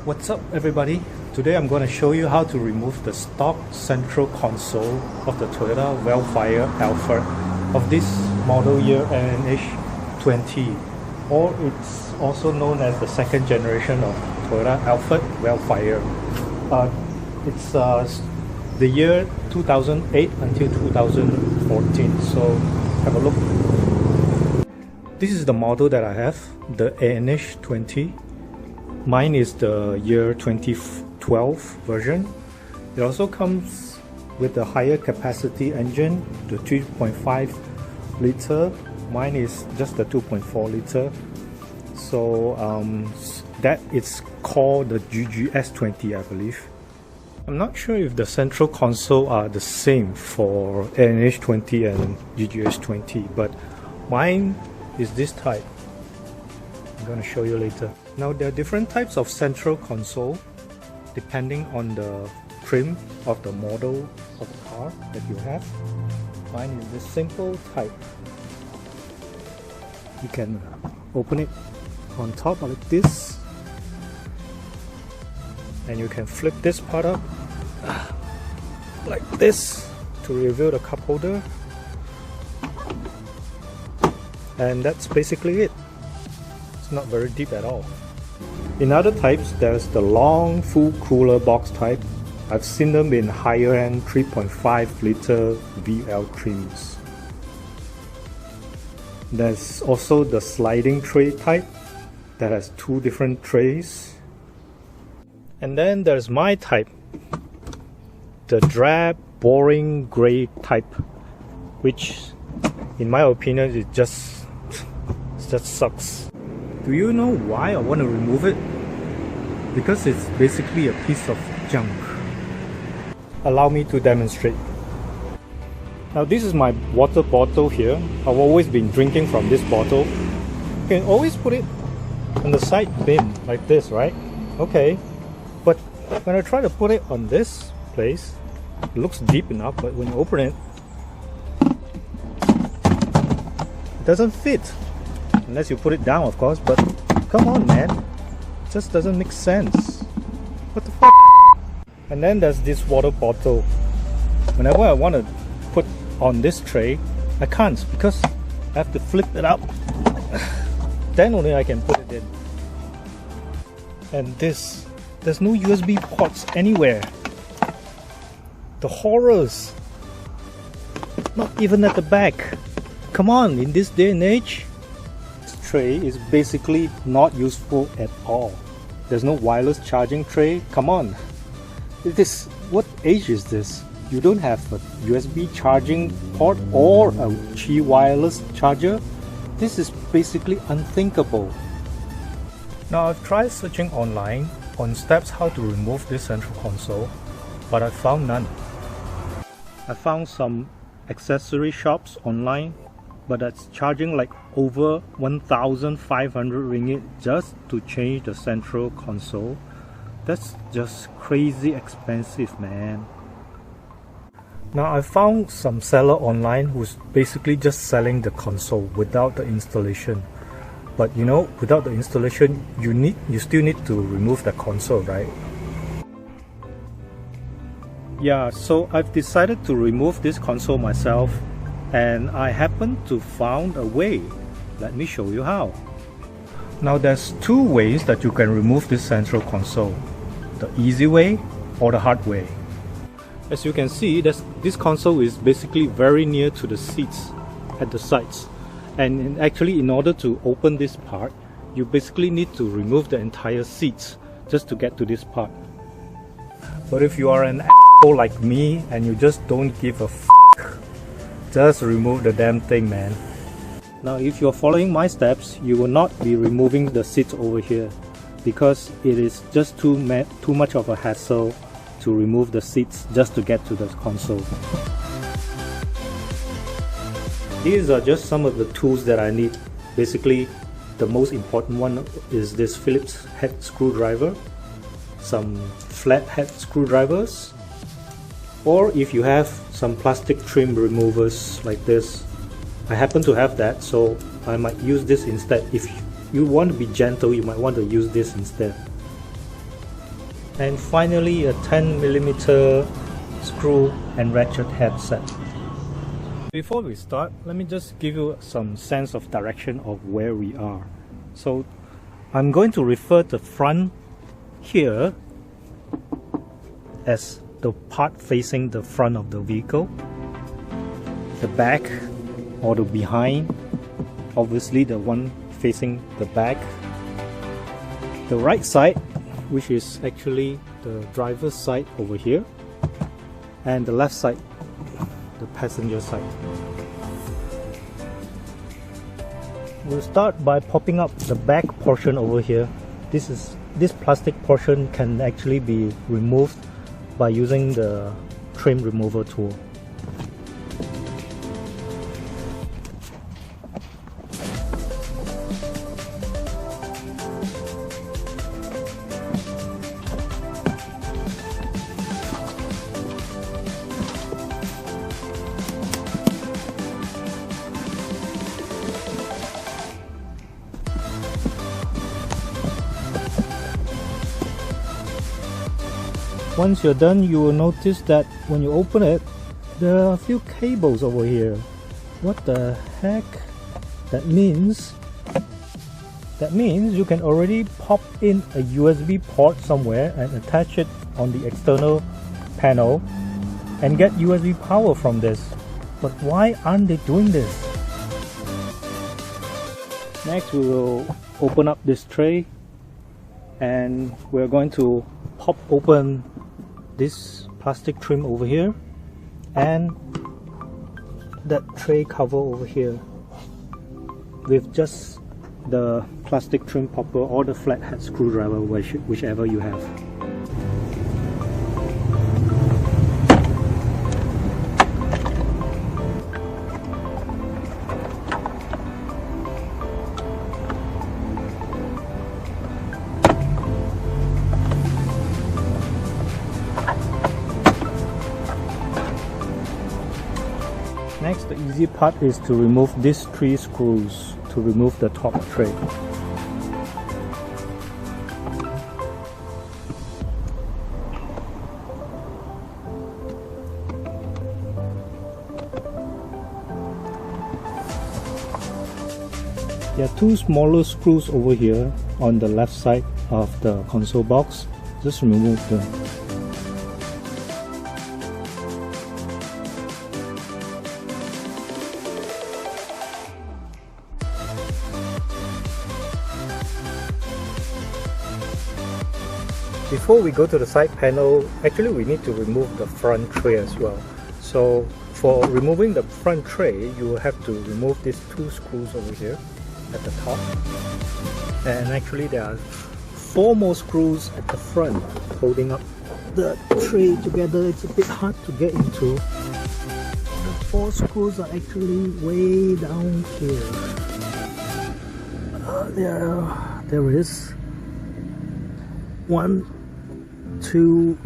What's up everybody? Today I'm going to show you how to remove the stock central console of the Toyota Wellfire Alphard of this model year NH20, or it's also known as the second generation of Toyota Alphard Wellfire. It's the year 2008 until 2014, so have a look. This is the model that I have, the NH20. Mine is the year 2012 version. It also comes with a higher capacity engine, the 3.5 liter. Mine is just the 2.4 liter. So that is called the GGS20, I believe. I'm not sure if the central console are the same for NH20 and GGS20, but mine is this type. I'm going to show you later. Now there are different types of central console depending on the trim of the model of the car that you have. Mine is this simple type. You can open it on top like this, and you can flip this part up like this to reveal the cup holder, and that's basically it. It's not very deep at all. In other types, there's the long full cooler box type. I've seen them in higher end 3.5 liter VL trims. There's also the sliding tray type that has two different trays. And then there's my type, the drab, boring gray type, which in my opinion it just sucks. Do you know why I want to remove it? Because it's basically a piece of junk. Allow me to demonstrate. Now this is my water bottle here. I've always been drinking from this bottle. You can always put it on the side bin like this, right? Okay. But when I try to put it on this place, it looks deep enough, but when you open it, it doesn't fit. Unless you put it down, of course, but come on, man. It just doesn't make sense. What the fuck? And then there's this water bottle. Whenever I want to put on this tray, I can't because I have to flip it up. Then only I can put it in. And this, there's no USB ports anywhere. The horrors. Not even at the back. Come on, in this day and age, tray is basically not useful at all. There's no wireless charging tray. Come on, what age is this? You don't have a USB charging port or a Qi wireless charger? This is basically unthinkable. Now I've tried searching online on steps how to remove this central console, but I found none. I found some accessory shops online, but that's charging like over 1,500 ringgit just to change the central console. That's just crazy expensive, man. Now I found some seller online who's basically just selling the console without the installation. But you know, without the installation, you still need to remove the console, right? Yeah, so I've decided to remove this console myself, and I happen to found a way. Let me show you how. Now there's two ways that you can remove this central console, the easy way or the hard way. As you can see, this console is basically very near to the seats at the sides, and actually in order to open this part, you basically need to remove the entire seats just to get to this part. But if you are an asshole like me and you just don't give a f***, just remove the damn thing, man. Now if you're following my steps, you will not be removing the seats over here because it is just too much of a hassle to remove the seats just to get to the console. These are just some of the tools that I need. Basically, the most important one is this Phillips head screwdriver, some flat head screwdrivers, or if you have some plastic trim removers like this. I happen to have that, so I might use this instead. If you want to be gentle, you might want to use this instead. And finally a 10mm screw and ratchet head set. Before we start, let me just give you some sense of direction of where we are. So I'm going to refer to the front here as the part facing the front of the vehicle, the back or the behind, obviously the one facing the back, the right side, which is actually the driver's side over here, and the left side, the passenger side. We'll start by popping up the back portion over here. This plastic portion can actually be removed by using the trim remover tool. Once you're done, you will notice that when you open it, there are a few cables over here. What the heck? That means you can already pop in a USB port somewhere and attach it on the external panel and get USB power from this. But why aren't they doing this? Next, we will open up this tray and we're going to pop open this plastic trim over here and that tray cover over here with just the plastic trim popper or the flathead screwdriver, whichever you have. Next, the easy part is to remove these 3 screws to remove the top tray. There are 2 smaller screws over here on the left side of the console box. Just remove them. Before we go to the side panel, actually we need to remove the front tray as well. So for removing the front tray, you will have to remove these 2 screws over here at the top. And actually there are 4 more screws at the front holding up the tray together. It's a bit hard to get into. The 4 screws are actually way down here. There is 1, 2,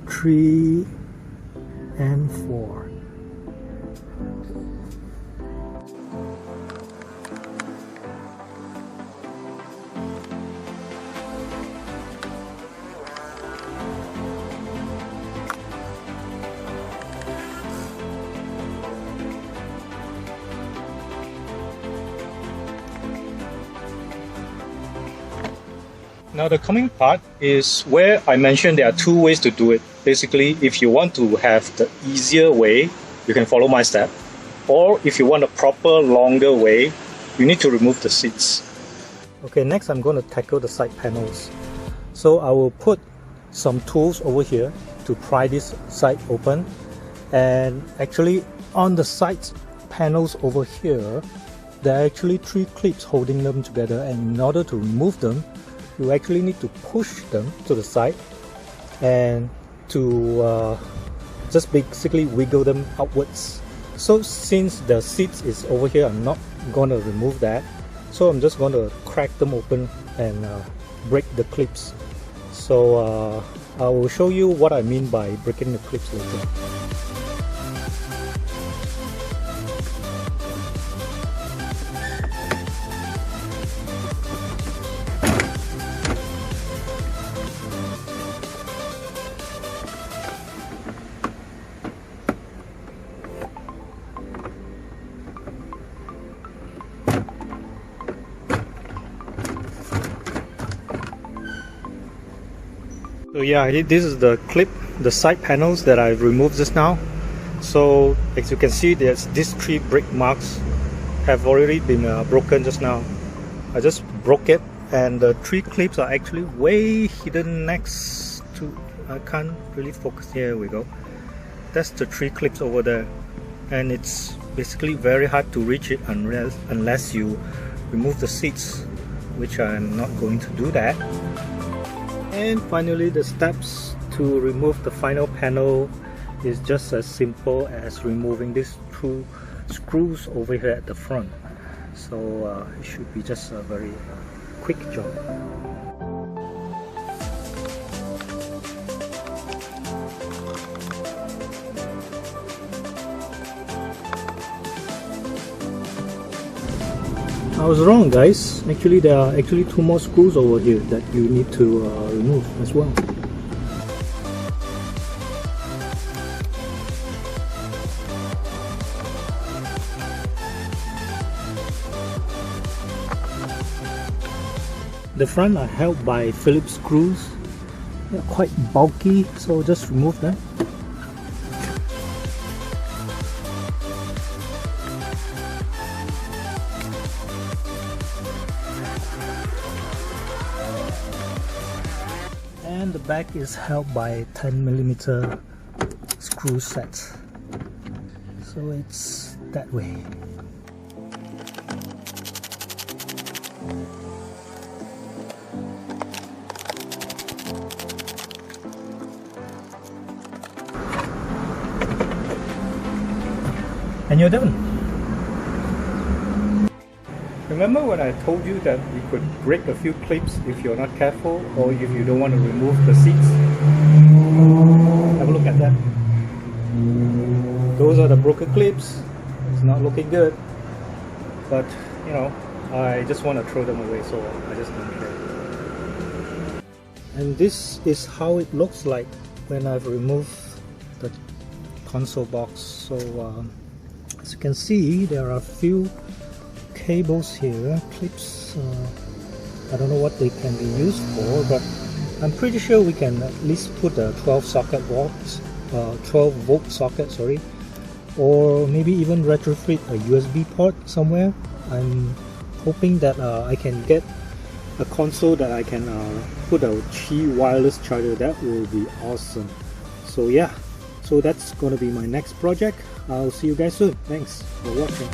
3, and 4. Now the coming part is where I mentioned there are 2 ways to do it. Basically, if you want to have the easier way, you can follow my step. Or if you want a proper longer way, you need to remove the seats. Okay, next I'm going to tackle the side panels. So I will put some tools over here to pry this side open. And actually on the side panels over here, there are actually 3 clips holding them together, and in order to remove them, you actually need to push them to the side and to just basically wiggle them outwards. So since the seats is over here, I'm not going to remove that. So I'm just going to crack them open and break the clips. So I will show you what I mean by breaking the clips later. So yeah, this is the clip, the side panels that I removed just now. So as you can see, there's these 3 brake marks have already been broken just now. I just broke it, and the 3 clips are actually way hidden next to, I can't really focus. Here we go. That's the 3 clips over there, and it's basically very hard to reach it unless you remove the seats, which I'm not going to do that. And finally, the steps to remove the final panel is just as simple as removing these 2 screws over here at the front. So it should be just a very quick job. I was wrong, guys. Actually, there are 2 more screws over here that you need to remove as well. The front are held by Phillips screws. They're quite bulky, so just remove them. And the back is held by 10mm screw sets. So it's that way. And you're done. Remember when I told you that you could break a few clips if you're not careful, or if you don't want to remove the seats? Have a look at that. Those are the broken clips. It's not looking good, but you know, I just want to throw them away, so I just don't care. And this is how it looks like when I've removed the console box. So as you can see, there are a few cables here, clips. I don't know what they can be used for, but I'm pretty sure we can at least put a 12 volt socket, sorry, or maybe even retrofit a USB port somewhere. I'm hoping that I can get a console that I can put a Qi wireless charger. That will be awesome. So yeah, so that's gonna be my next project. I'll see you guys soon. Thanks for watching.